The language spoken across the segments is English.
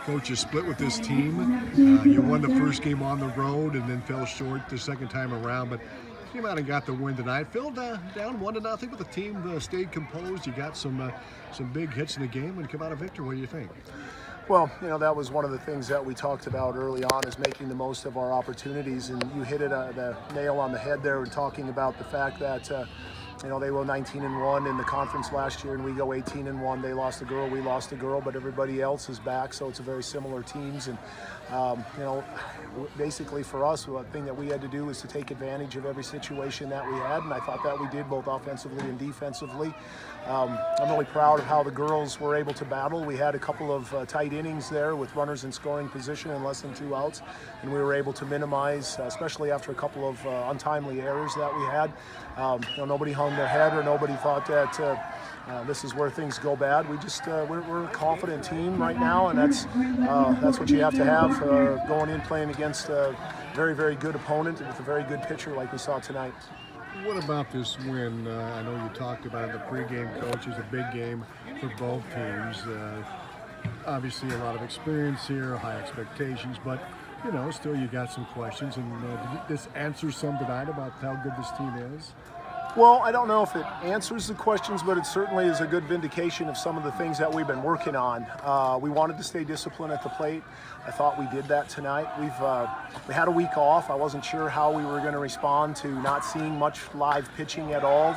Coach, you split with this team. You won the first game on the road and then fell short the second time around, but came out and got the win tonight. Phil down 1-0, but the team stayed composed. You got some big hits in the game and come out a victor. What do you think? Well, that was one of the things that we talked about early on, is making the most of our opportunities. And you hit it the nail on the head there when talking about the fact that they were 19-1 in the conference last year, and we go 18-1. They lost a girl, we lost a girl, but everybody else is back, so it's a very similar teams. And basically for us, the thing that we had to do was to take advantage of every situation that we had, and I thought that we did, both offensively and defensively. I'm really proud of how the girls were able to battle. We had a couple of tight innings there with runners in scoring position and less than 2 outs, and we were able to minimize, especially after a couple of untimely errors that we had. Nobody hung their head, or nobody thought that this is where things go bad. We just we're a confident team right now, and that's what you have to have going in playing against a very, very good opponent with a very good pitcher like we saw tonight. What about this win? I know you talked about the pregame, Coach. It's a big game for both teams. Obviously, a lot of experience here, high expectations, but still you got some questions. And did this answer some tonight about how good this team is? Well, I don't know if it answers the questions, but it certainly is a good vindication of some of the things that we've been working on. We wanted to stay disciplined at the plate. I thought we did that tonight. We had a week off. I wasn't sure how we were going to respond to not seeing much live pitching at all.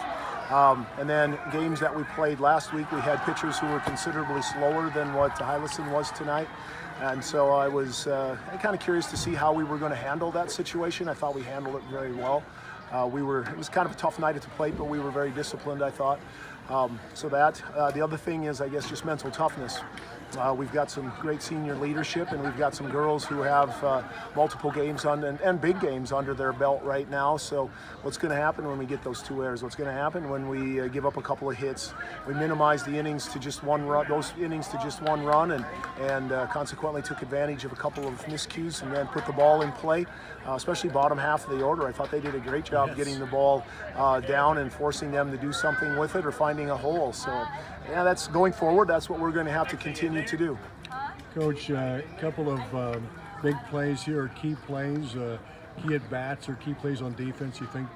And then games that we played last week, we had pitchers who were considerably slower than what Hylison was tonight. And so I was kind of curious to see how we were going to handle that situation. I thought we handled it very well. It was kind of a tough night at the plate, but we were very disciplined, I thought. The other thing is, I guess, just mental toughness. We've got some great senior leadership, and we've got some girls who have multiple games and big games under their belt right now. So what's going to happen when we get those 2 errors? What's going to happen when we give up a couple of hits? We minimize the innings to just one run, and consequently took advantage of a couple of miscues and then put the ball in play, especially bottom half of the order. I thought they did a great job getting the ball down and forcing them to do something with it or finding a hole. So yeah, that's going forward. That's what we're going to have to continue to do. Coach, a couple of big plays here, or key plays, key at bats or key plays on defense. You think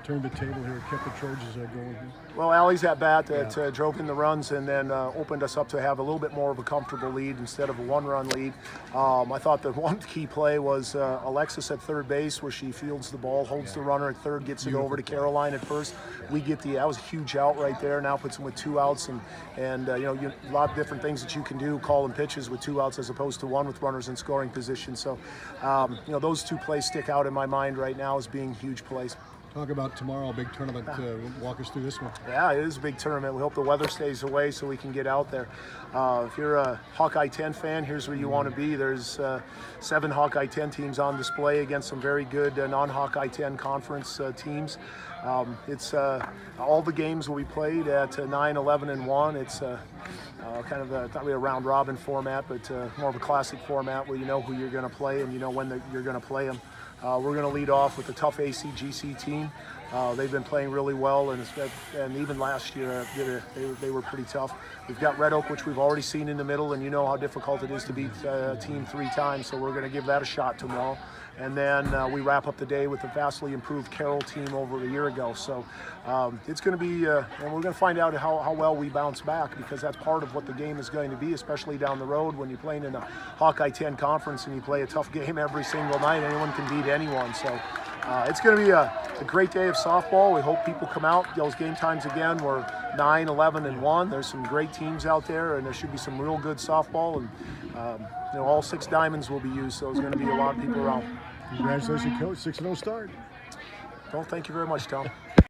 turned the table here, kept the Trojans going here? Well, Allie's at bat that drove in the runs and then opened us up to have a little bit more of a comfortable lead instead of a one-run lead. I thought the one key play was Alexis at third base, where she fields the ball, holds the runner at third, gets it over to Caroline at first. That was a huge out right there. Now puts them with 2 outs, and a lot of different things that you can do, calling pitches with 2 outs as opposed to one with runners in scoring position. So, those 2 plays stick out in my mind right now as being huge plays. Talk about tomorrow, a big tournament. Walk us through this one. Yeah, it is a big tournament. We hope the weather stays away so we can get out there. If you're a Hawkeye 10 fan, here's where you want to be. There's 7 Hawkeye 10 teams on display against some very good non-Hawkeye 10 conference teams. It's all the games will be played at 9, 11, and 1. It's kind of not really a round robin format, but more of a classic format where you know who you're going to play and you know when you're going to play them. We're going to lead off with a tough ACGC team. They've been playing really well, and even last year they were pretty tough. We've got Red Oak, which we've already seen in the middle, and you know how difficult it is to beat a team 3 times, so we're going to give that a shot tomorrow. And then we wrap up the day with a vastly improved Carroll team over a year ago. So it's going to be, and we're going to find out how well we bounce back, because that's part of what the game is going to be, especially down the road when you're playing in a Hawkeye 10 conference and you play a tough game every single night. Anyone can beat anyone. So it's going to be a great day of softball. We hope people come out. Those game times again were 9, 11, and 1. There's some great teams out there, and there should be some real good softball. And all 6 diamonds will be used, so there's going to be a lot of people around. Congratulations, Coach. 6-0 start. Well, thank you very much, Tom.